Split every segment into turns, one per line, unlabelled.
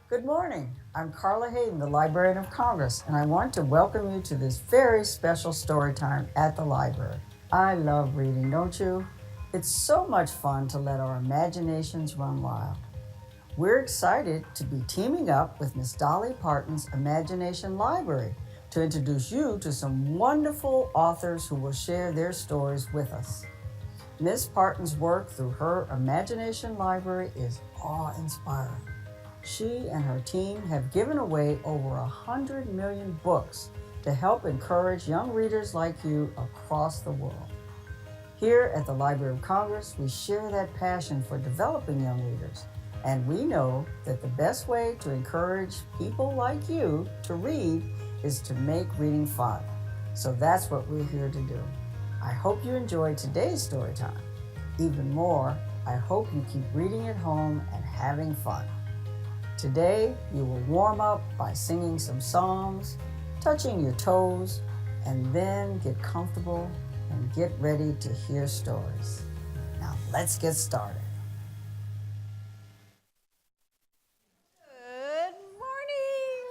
Good morning. I'm Carla Hayden, the Librarian of Congress, and I want to welcome you to this very special story time at the library. I love reading, don't you? It's so much fun to let our imaginations run wild. We're excited to be teaming up with Miss Dolly Parton's Imagination Library to introduce you to some wonderful authors who will share their stories with us. Miss Parton's work through her Imagination Library is awe-inspiring. She and her team have given away over 100 million books to help encourage young readers like you across the world. Here at the Library of Congress, we share that passion for developing young readers, and we know that the best way to encourage people like you to read is to make reading fun. So that's what we're here to do. I hope you enjoyed today's story time. Even more, I hope you keep reading at home and having fun. Today, you will warm up by singing some songs, touching your toes, and then get comfortable and get ready to hear stories. Now, let's get started.
Good morning,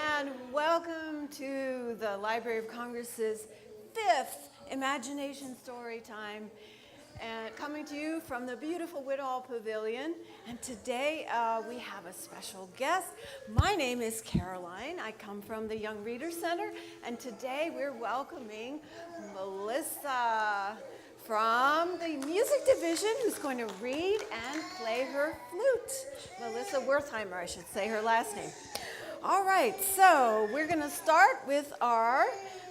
and welcome to the Library of Congress's 5th Imagination Story Time, and coming to you from the beautiful Whitall Pavilion. And today we have a special guest. My name is Caroline. I come from the Young Reader Center, and today we're welcoming Melissa from the music division, who's going to read and play her flute. Melissa Wertheimer, I should say her last name. All right, so we're going to start with our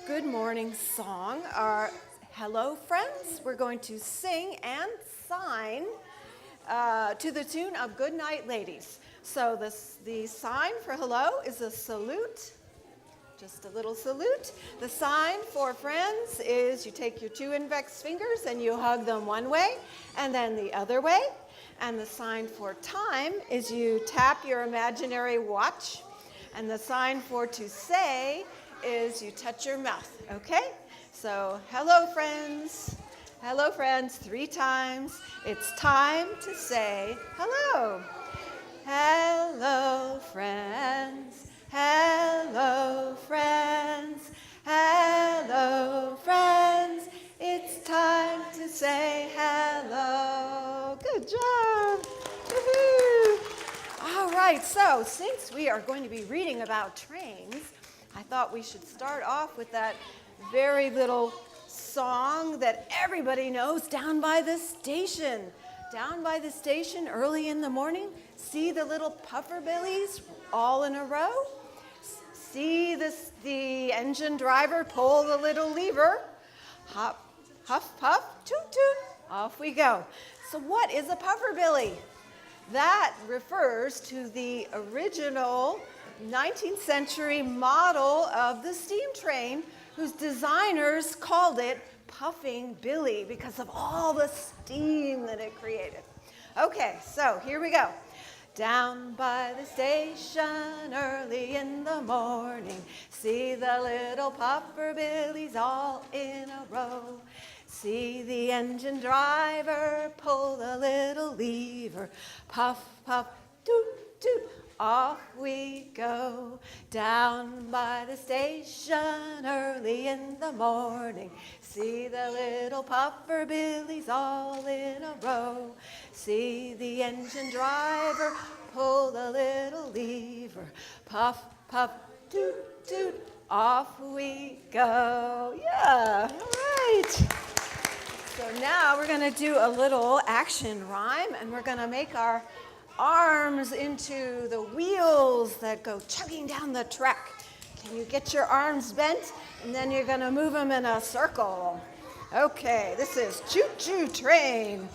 good morning song, our Hello Friends. We're going to sing and sign to the tune of Good Night Ladies. So the sign for hello is a salute. Just a little salute. The sign for friends is you take your 2 index fingers and you hug them one way and then the other way. And the sign for time is you tap your imaginary watch. And the sign for to say is you touch your mouth, okay? So hello friends, 3 times. It's time to say hello. Hello friends. Hello, friends. Hello, friends. It's time to say hello. Good job. Woo-hoo. All right, so since we are going to be reading about trains, I thought we should start off with that very little song that everybody knows, Down by the Station. Down by the station early in the morning, see the little puffer billies all in a row? See the engine driver pull the little lever. Hop, huff, puff, toot, toot. Off we go. So what is a pufferbilly? That refers to the original 19th century model of the steam train, whose designers called it Puffing Billy because of all the steam that it created. Okay, so here we go. Down by the station early in the morning, see the little puffer billies all in a row. See the engine driver pull the little lever. Puff, puff, toot, toot, off we go. Down by the station early in the morning, see the little puffer billies all in a row. See the engine driver pull the little lever. Puff, puff, toot, toot, off we go. Yeah, all right. So now we're going to do a little action rhyme, and we're going to make our arms into the wheels that go chugging down the track. Can you get your arms bent? And then you're going to move them in a circle. Okay, this is choo-choo train.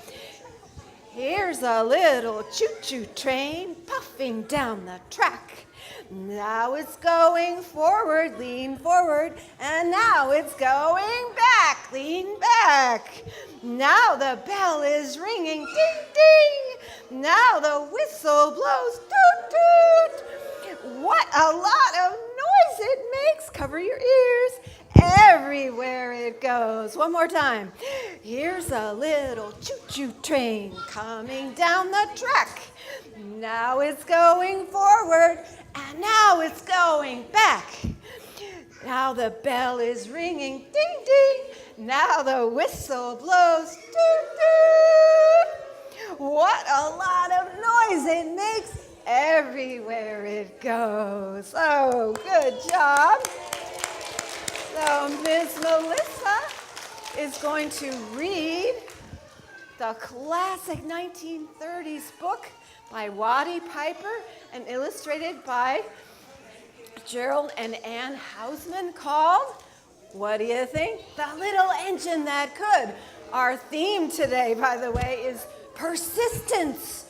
Here's a little choo-choo train puffing down the track. Now it's going forward, lean forward, and now it's going back, lean back. Now the bell is ringing, ding, ding. Now the whistle blows, toot, toot. What a lot of noise it makes. Cover your ears. everywhere it goes. One more time. Here's a little choo-choo train coming down the track. Now it's going forward, and now it's going back. Now the bell is ringing, ding, ding. Now the whistle blows, doo, doo. What a lot of noise it makes everywhere it goes. Oh, good job. So Miss Melissa is going to read the classic 1930s book by Waddy Piper and illustrated by Gerald and Ann Hausman called, what do you think? The Little Engine That Could. Our theme today, by the way, is persistence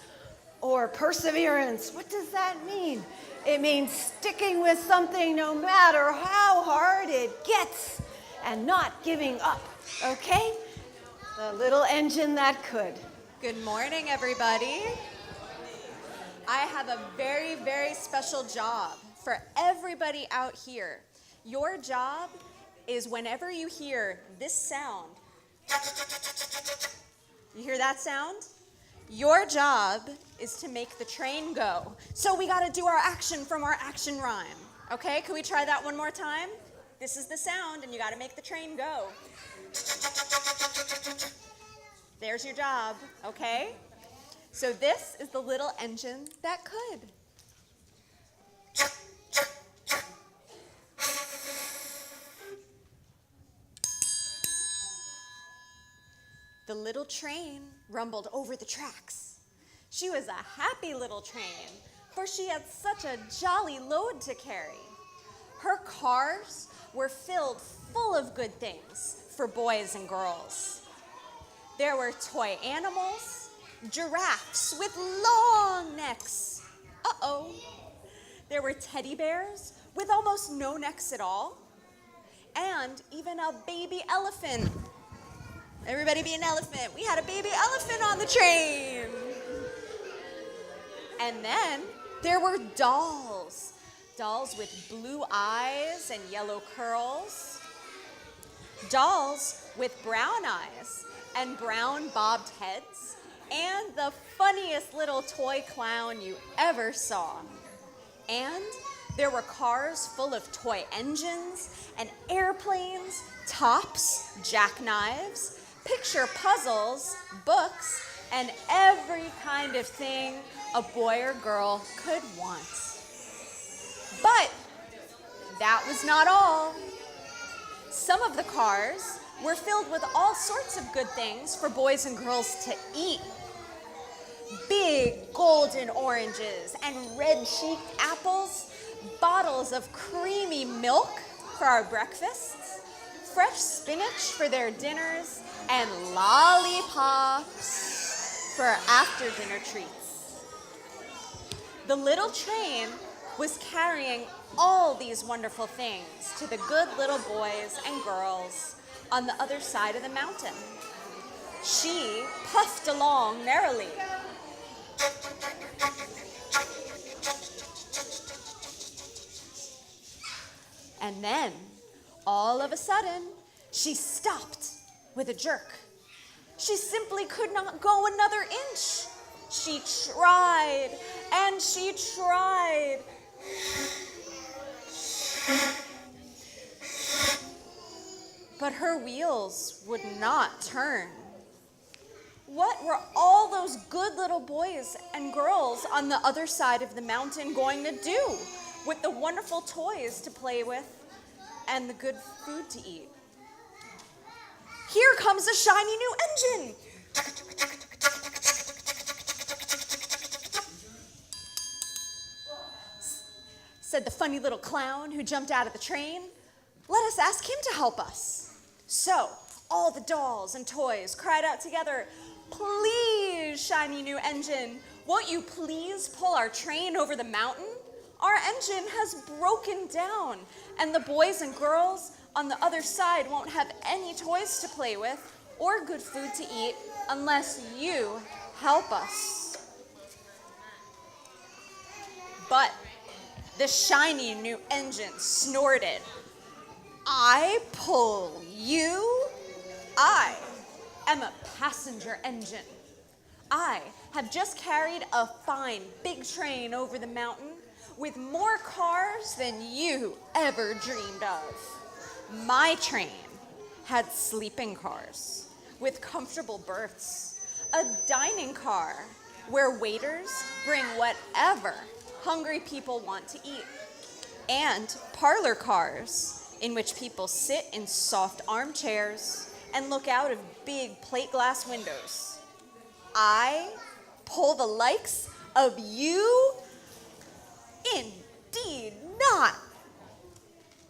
or perseverance. What does that mean? It means sticking with something no matter how hard it gets and not giving up, okay? The Little Engine That Could.
Good morning, everybody. I have a very, very special job for everybody out here. Your job is whenever you hear this sound, you hear that sound? Your job is to make the train go. So we gotta do our action from our action rhyme. Okay, can we try that one more time? This is the sound and you gotta make the train go. There's your job, okay? So this is the little engine that could. The little train rumbled over the tracks. She was a happy little train, for she had such a jolly load to carry. Her cars were filled full of good things for boys and girls. There were toy animals, giraffes with long necks. Uh-oh. There were teddy bears with almost no necks at all, and even a baby elephant. Everybody be an elephant. We had a baby elephant on the train. And then there were dolls. Dolls with blue eyes and yellow curls. Dolls with brown eyes and brown bobbed heads. And the funniest little toy clown you ever saw. And there were cars full of toy engines and airplanes, tops, jackknives, picture puzzles, books, and every kind of thing a boy or girl could want. But that was not all. Some of the cars were filled with all sorts of good things for boys and girls to eat. Big golden oranges and red-cheeked apples, bottles of creamy milk for our breakfasts, fresh spinach for their dinners, and lollipops for our after-dinner treats. The little train was carrying all these wonderful things to the good little boys and girls on the other side of the mountain. She puffed along merrily. And then, all of a sudden, she stopped with a jerk. She simply could not go another inch. She tried and she tried. But her wheels would not turn. What were all those good little boys and girls on the other side of the mountain going to do with the wonderful toys to play with and the good food to eat? Here comes a shiny new engine. Said the funny little clown who jumped out of the train. Let us ask him to help us. So all the dolls and toys cried out together, please, shiny new engine, won't you please pull our train over the mountain? Our engine has broken down, and the boys and girls on the other side won't have any toys to play with or good food to eat unless you help us. But the shiny new engine snorted. I pull you. I am a passenger engine. I have just carried a fine big train over the mountain with more cars than you ever dreamed of. My train had sleeping cars with comfortable berths, a dining car where waiters bring whatever hungry people want to eat, and parlor cars in which people sit in soft armchairs and look out of big plate glass windows. I pull the likes of you? Indeed not.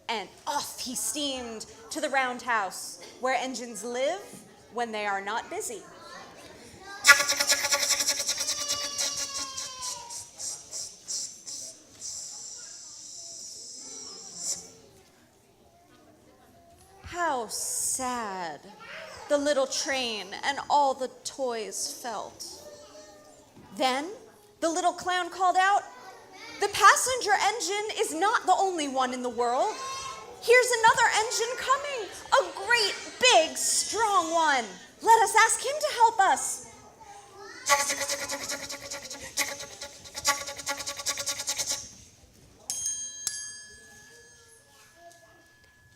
And off he steamed to the roundhouse where engines live when they are not busy. How sad the little train and all the toys felt. Then the little clown called out, "The passenger engine is not the only one in the world. Here's another engine coming, a great, big, strong one. Let us ask him to help us."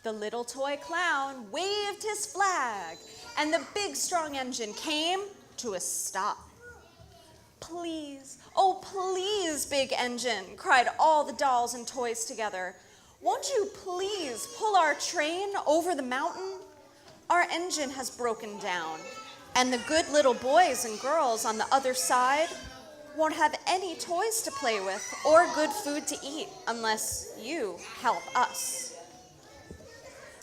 The little toy clown waved his flag, and the big, strong engine came to a stop. "Please, oh please, big engine," cried all the dolls and toys together. "Won't you please pull our train over the mountain? Our engine has broken down, and the good little boys and girls on the other side won't have any toys to play with or good food to eat unless you help us."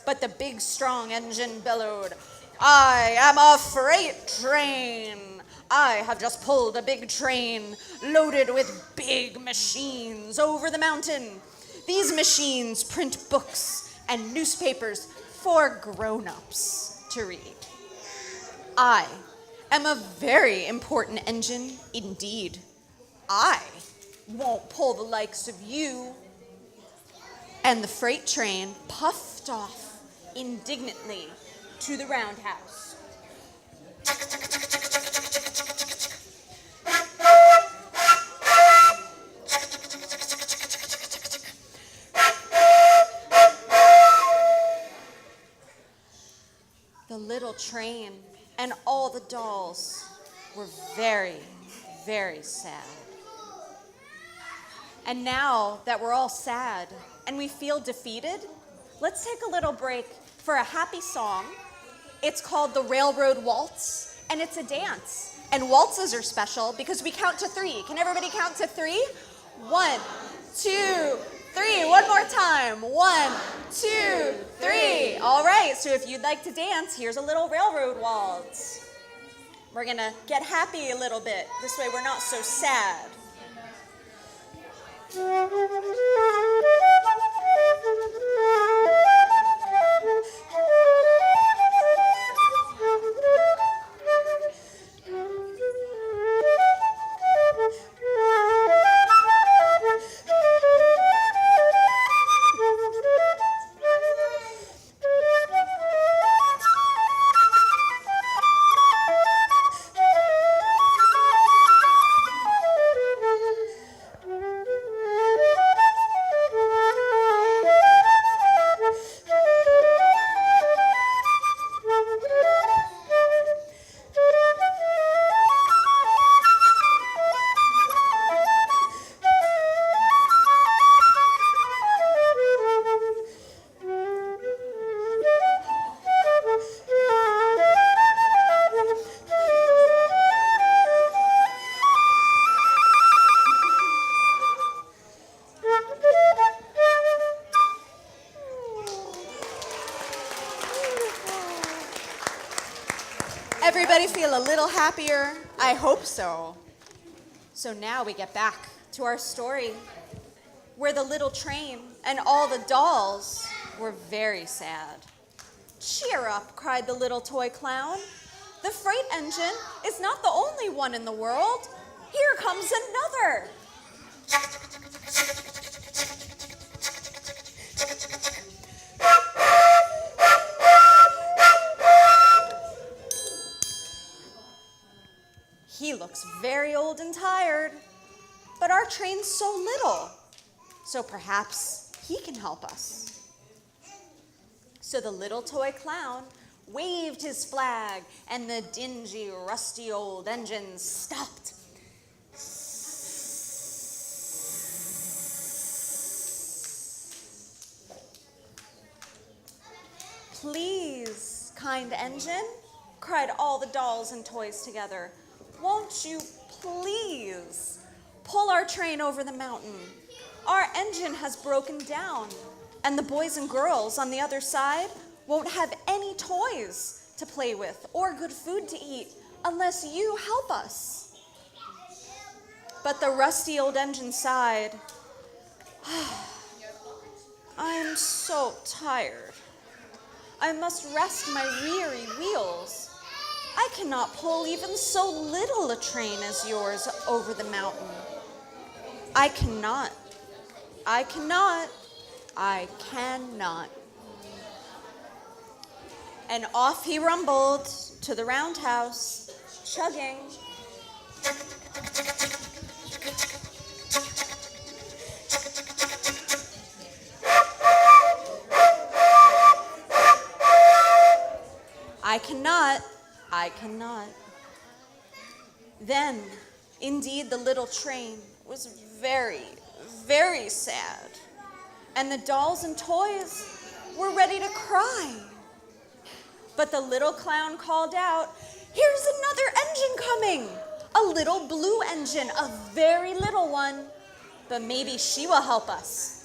But the big, strong engine bellowed, "I am a freight train. I have just pulled a big train loaded with big machines over the mountain. These machines print books and newspapers for grown-ups to read. I am a very important engine indeed. I won't pull the likes of you." And the freight train puffed off indignantly to the roundhouse. The little train and all the dolls were very, very sad. And now that we're all sad and we feel defeated, let's take a little break for a happy song. It's called the Railroad Waltz, and it's a dance. And waltzes are special because we count to 3. Can everybody count to 3? 1, 2, 3. One more time. 1, 2, 3. All right, so if you'd like to dance, here's a little railroad waltz. We're gonna get happy a little bit. This way we're not so sad. Everybody feel a little happier? I hope so. So now we get back to our story where the little train and all the dolls were very sad. "Cheer up," cried the little toy clown. "The freight engine is not the only one in the world. Here comes another." us very old and tired, but our train's so little, so perhaps he can help us. So the little toy clown waved his flag, and the dingy, rusty old engine stopped. Please, kind engine, cried all the dolls and toys together, won't you please pull our train over the mountain? Our engine has broken down, and the boys and girls on the other side won't have any toys to play with or good food to eat unless you help us. But the rusty old engine sighed. I'm so tired. I must rest my weary wheels. I cannot pull even so little a train as yours over the mountain. I cannot. And off he rumbled to the roundhouse, chugging. I cannot. Then, indeed, the little train was very, very sad, and the dolls and toys were ready to cry. But the little clown called out, "Here's another engine coming, a little blue engine, a very little one, but maybe she will help us."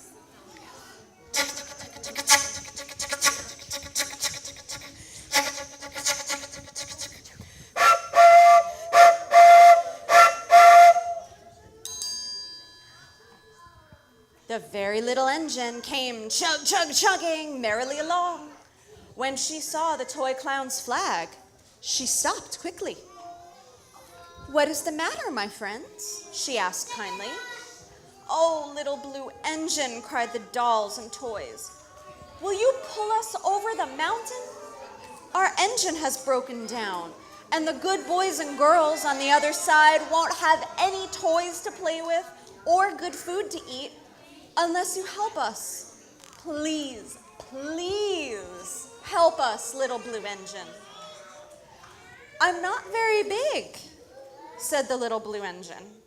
The very little engine came chug, chug, chugging merrily along. When she saw the toy clown's flag, she stopped quickly. "What is the matter, my friends?" she asked kindly. "Oh, little blue engine," cried the dolls and toys, "will you pull us over the mountain? Our engine has broken down, and the good boys and girls on the other side won't have any toys to play with or good food to eat unless you help us. Please, please help us, little blue engine." "I'm not very big," said the little blue engine.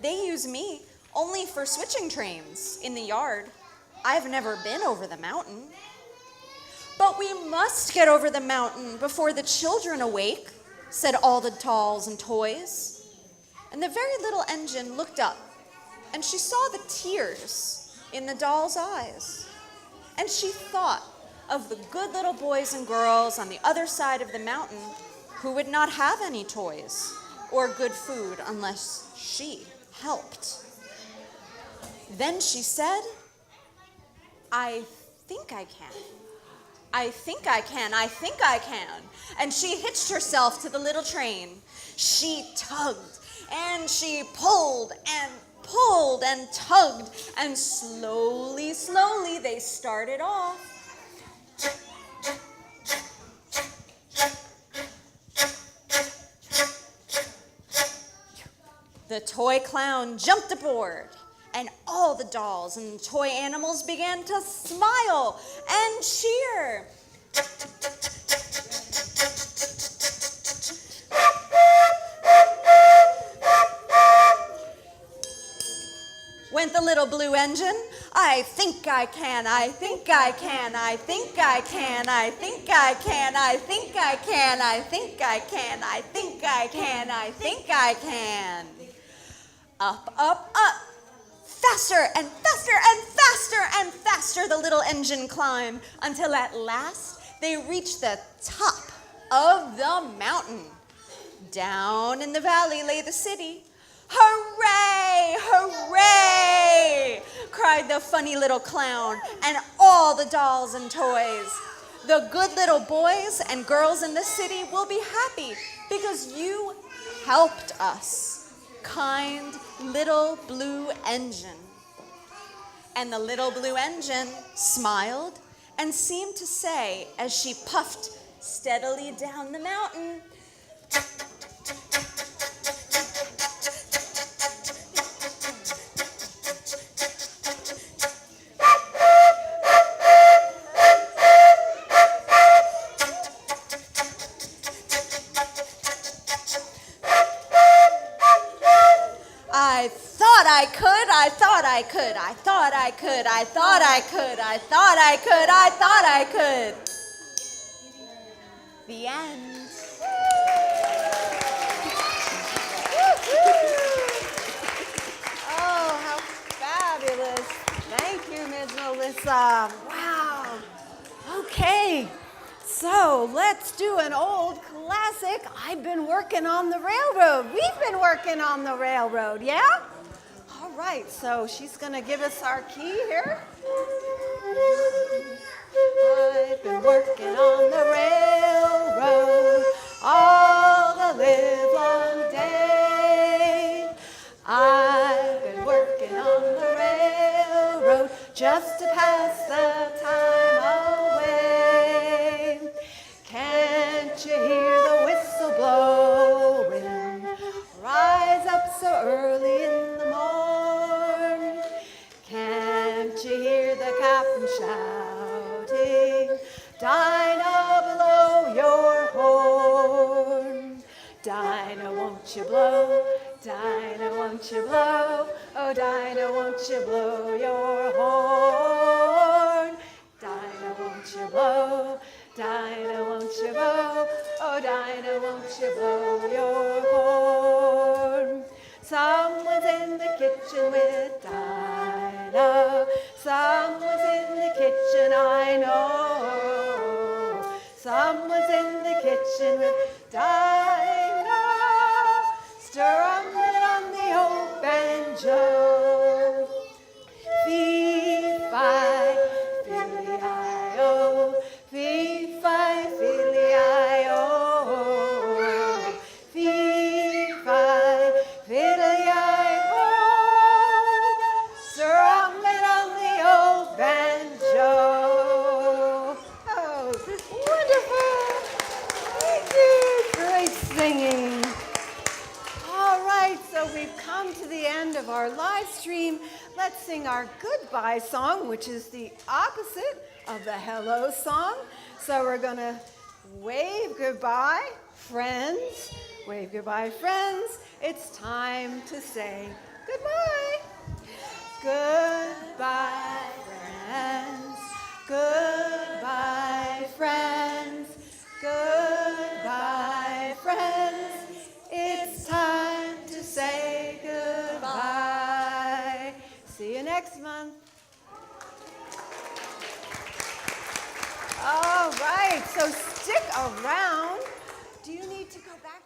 "They use me only for switching trains in the yard. I've never been over the mountain." "But we must get over the mountain before the children awake," said all the dolls and toys. And the very little engine looked up, and she saw the tears in the doll's eyes. And she thought of the good little boys and girls on the other side of the mountain who would not have any toys or good food unless she helped. Then she said, "I think I can. I think I can. I think I can." And she hitched herself to the little train. She tugged and she pulled and tugged, and slowly, slowly they started off. The toy clown jumped aboard, and all the dolls and toy animals began to smile and cheer. Went the little blue engine. "I think I can, I think I can, I think I can, I think I can, I think I can, I think I can, I think I can, I think I can." Up, up, up. Faster and faster and faster and faster the little engine climbed until at last they reached the top of the mountain. Down in the valley lay the city. "Hooray! Hooray!" cried the funny little clown and all the dolls and toys. "The good little boys and girls in the city will be happy because you helped us, kind little blue engine." And the little blue engine smiled and seemed to say as she puffed steadily down the mountain, I could, I thought I could, I thought I could, I thought I could, I thought I could, I thought I could. The end.
Oh, how fabulous. Thank you, Ms. Melissa. Wow. Okay, so let's do an old classic. I've been working on the railroad. We've been working on the railroad, yeah? All right, so she's going to give us our key here. I've been working on the railroad all the livelong day. I've been working on the railroad just to pass the time away. Can't you hear the whistle blowing? Rise up so early in the morn. Can't you hear the captain shouting? Dinah, blow your horn. Dinah, won't you blow? Dinah, won't you blow? Oh, Dinah, won't you blow your horn? Dinah, won't you blow? Dinah, won't you blow? Oh, Dinah, won't you blow your horn? Someone's in the kitchen with Dinah. Someone's in the kitchen, I know. Someone's in the kitchen with Dinah. Strumming on the old banjo. Fee-fi, filly-I-o. Fee-fi, filly-I-o. Fee-fi, filly-I-o. Strumming on the old banjo. Oh, wonderful. Thank you. Great singing. All right, so we've come to the end of our live stream. Let's sing our goodbye song, which is the opposite of the hello song. So we're going to wave goodbye, friends. Wave goodbye, friends. It's time to say goodbye. Goodbye, friends. Goodbye, friends. Goodbye, friends. It's time to say goodbye. See you next month. All right, so stick around. Do you need to go back?